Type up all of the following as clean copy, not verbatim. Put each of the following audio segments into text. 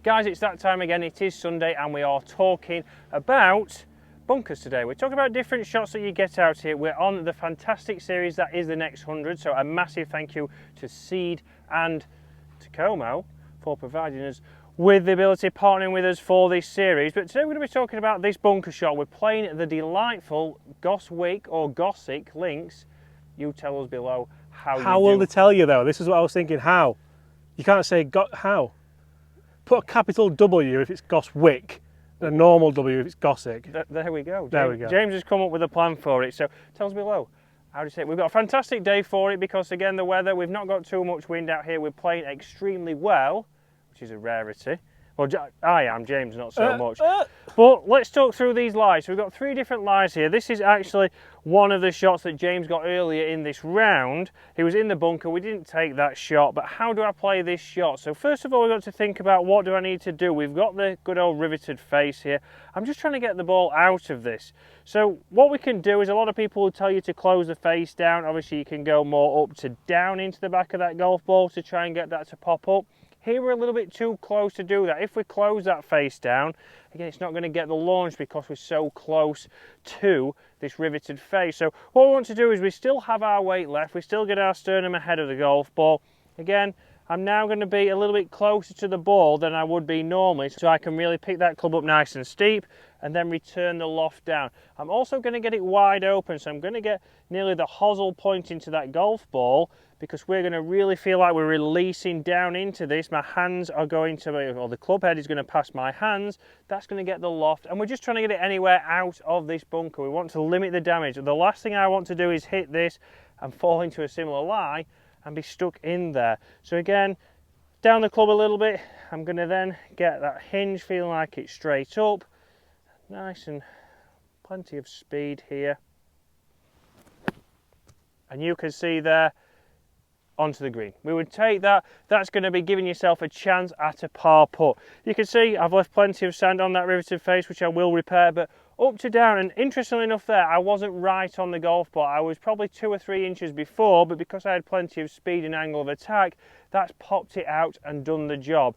Guys, it's that time again. It is Sunday and we are talking about bunkers today. We're talking about different shots that you get out here. We're on the fantastic series that is the next 100. So a massive thank you to Seed and Takomo for providing us with the ability of partnering with us for this series. But today we're going to be talking about this bunker shot. We're playing the delightful Goswick or Gossick links. You tell us below how will they tell you though? This is what I was thinking. How? You can't say how. Put a capital W if it's Goswick, and a normal W if it's Gossick. There we go. There we go. James has come up with a plan for it. So tell us below. How do you say it? We've got a fantastic day for it because again the weather, we've not got too much wind out here. We're playing extremely well, which is a rarity. Well, I am, James not so much. But let's talk through these lies. So we've got 3 different lies here. This is actually one of the shots that James got earlier in this round. He was in the bunker, we didn't take that shot, but how do I play this shot? So first of all, we've got to think about what do I need to do. We've got the good old riveted face here. I'm just trying to get the ball out of this. So what we can do is a lot of people will tell you to close the face down. Obviously you can go more up to down into the back of that golf ball to try and get that to pop up. Here we're a little bit too close to do that. If we close that face down, again, it's not going to get the launch because we're so close to this riveted face. So what we want to do is we still have our weight left. We still get our sternum ahead of the golf ball. Again, I'm now going to be a little bit closer to the ball than I would be normally, so I can really pick that club up nice and steep and then return the loft down. I'm also going to get it wide open, so I'm going to get nearly the hosel pointing to that golf ball because we're going to really feel like we're releasing down into this. My hands are going to, or the club head is going to pass my hands. That's going to get the loft, and we're just trying to get it anywhere out of this bunker. We want to limit the damage. The last thing I want to do is hit this and fall into a similar lie and be stuck in there. So again, down the club a little bit, I'm going to then get that hinge feeling like it's straight up, nice and plenty of speed here. And you can see there, onto the green. We would take that. That's going to be giving yourself a chance at a par putt. You can see I've left plenty of sand on that riveted face, which I will repair, but up to down, and interestingly enough there, I wasn't right on the golf ball. I was probably 2 or 3 inches before, but because I had plenty of speed and angle of attack, that's popped it out and done the job.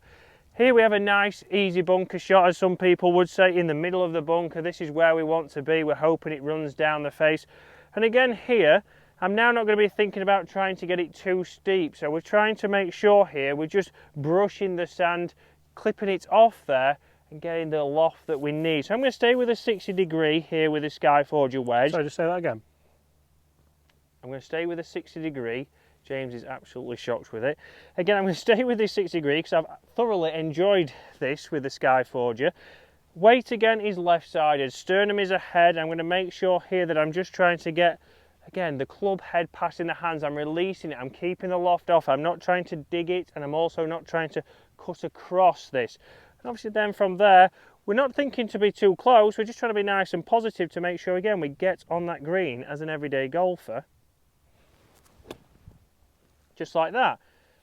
Here we have a nice easy bunker shot, as some people would say, in the middle of the bunker. This is where we want to be. We're hoping it runs down the face. And again here, I'm now not going to be thinking about trying to get it too steep. So we're trying to make sure here we're just brushing the sand, clipping it off there and getting the loft that we need. So I'm going to stay with a 60 degree here with the Skyforger wedge. Sorry, just say that again. I'm going to stay with a 60 degree. James is absolutely shocked with it. Again, I'm going to stay with this 60 degree because I've thoroughly enjoyed this with the Skyforger. Weight again is left-sided, sternum is ahead. I'm going to make sure here that I'm just trying to get, again, the club head passing the hands. I'm releasing it, I'm keeping the loft off. I'm not trying to dig it, and I'm also not trying to cut across this. And obviously then from there, we're not thinking to be too close. We're just trying to be nice and positive to make sure, again, we get on that green as an everyday golfer. Just like that.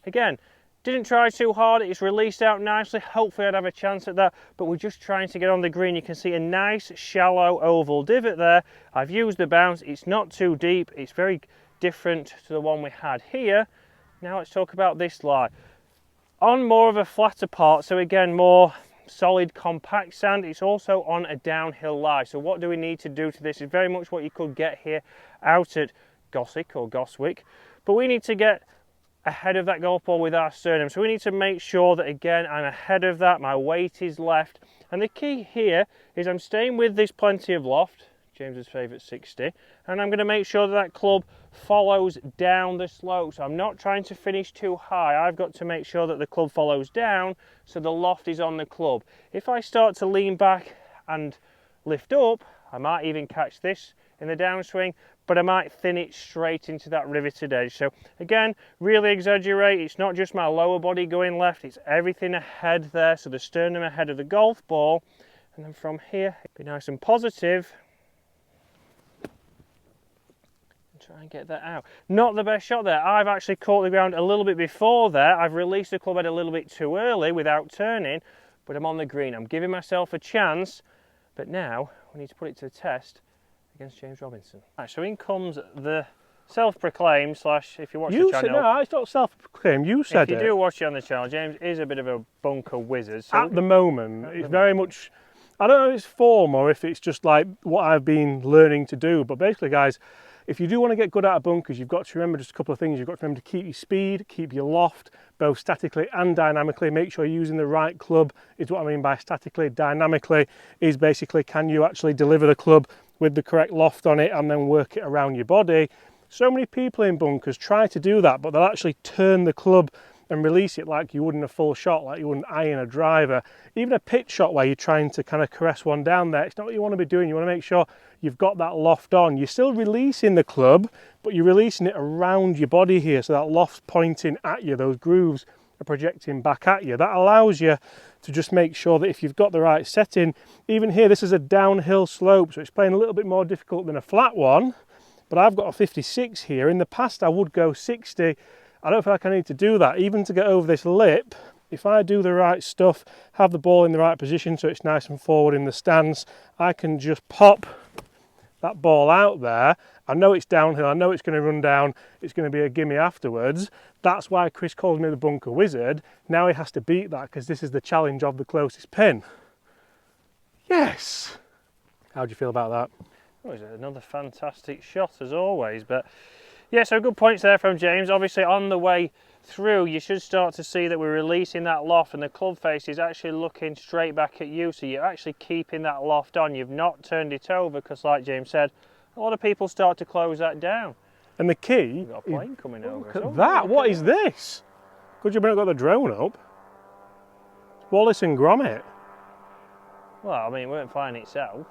Again, didn't try too hard, it's released out nicely. Hopefully I'd have a chance at that, but we're just trying to get on the green. You can see a nice shallow oval divot there. I've used the bounce, it's not too deep, it's very different to the one we had here. Now let's talk about this lie. On more of a flatter part, so again more solid compact sand, it's also on a downhill lie. So what do we need to do to this? It's very much what you could get here out at Gossick or Goswick, but we need to get ahead of that golf ball with our sternum. So we need to make sure that again I'm ahead of that, my weight is left. And the key here is I'm staying with this plenty of loft, James's favourite 60, and I'm going to make sure that that club follows down the slope. So I'm not trying to finish too high. I've got to make sure that the club follows down so the loft is on the club. If I start to lean back and lift up, I might even catch this in the downswing, but I might thin it straight into that riveted edge. So again, really exaggerate. It's not just my lower body going left, it's everything ahead there. So the sternum ahead of the golf ball. And then from here, be nice and positive. And try and get that out. Not the best shot there. I've actually caught the ground a little bit before there. I've released the club head a little bit too early without turning, but I'm on the green. I'm giving myself a chance, but now we need to put it to the test against James Robinson. Right, so in comes the self-proclaimed slash, if you watch the You channel. said, no, it's not self-proclaimed, you said If it. you do watch it on the channel, James is a bit of a bunker wizard. So At the moment, it's very much, I don't know if it's form or if it's just like what I've been learning to do, but basically guys, if you do want to get good out of bunkers, you've got to remember just a couple of things. You've got to remember to keep your speed, keep your loft, both statically and dynamically. Make sure you're using the right club is what I mean by statically. Dynamically is basically, can you actually deliver the club with the correct loft on it and then work it around your body? So many people in bunkers try to do that, but they'll actually turn the club and release it like you would in a full shot, like you wouldn't iron a driver. Even a pitch shot where you're trying to kind of caress one down there, it's not what you want to be doing. You want to make sure you've got that loft on. You're still releasing the club, but you're releasing it around your body here, so that loft's pointing at you, those grooves are projecting back at you. That allows you to just make sure that if you've got the right setting, even here, this is a downhill slope, so it's playing a little bit more difficult than a flat one, but I've got a 56 here. In the past, I would go 60. I don't feel like I need to do that. Even to get over this lip, if I do the right stuff, have the ball in the right position so it's nice and forward in the stance, I can just pop that ball out there. I know it's downhill, I know it's going to run down, it's going to be a gimme afterwards. That's why Chris calls me the bunker wizard. Now he has to beat that because this is the challenge of the closest pin. Yes! How do you feel about that? Oh, it's another fantastic shot as always, but yeah, so good points there from James. Obviously on the way through you should start to see that we're releasing that loft and the club face is actually looking straight back at you, so you're actually keeping that loft on. You've not turned it over because, like James said, a lot of people start to close that down. And the key... We've got a plane coming over. Look at that, what is this? Good job you've not got the drone up. It's Wallace and Gromit. Well, I mean, it weren't flying itself.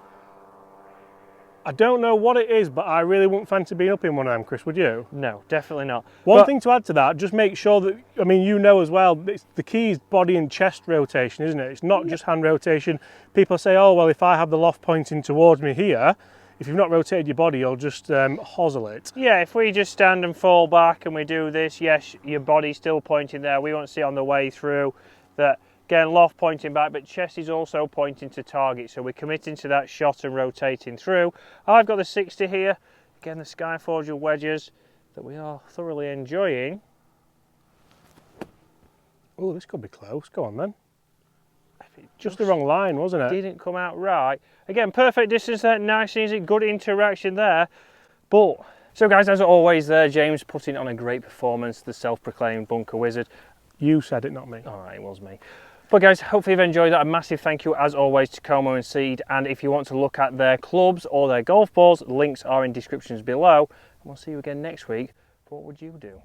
I don't know what it is, but I really wouldn't fancy being up in one of them, Chris, would you? No, definitely not. One thing to add to that, just make sure that, I mean, you know as well, the key is body and chest rotation, isn't it? It's not just hand rotation. People say, oh, well, if I have the loft pointing towards me here, if you've not rotated your body, you'll just hosel it. Yeah, if we just stand and fall back and we do this, yes, your body's still pointing there. We want to see on the way through that, again, loft pointing back, but chest is also pointing to target. So we're committing to that shot and rotating through. I've got the 60 here. Again, the Skyforger wedges that we are thoroughly enjoying. Oh, this could be close. Go on then. Just the wrong line, wasn't it? Didn't come out right. Again, perfect distance there, nice and easy, good interaction there. But, so guys, as always there, James putting on a great performance, the self-proclaimed bunker wizard. You said it, not me. All right, it was me. But guys, hopefully you've enjoyed that. A massive thank you, as always, to Takomo and Seed. And if you want to look at their clubs or their golf balls, links are in descriptions below. And we'll see you again next week. What would you do?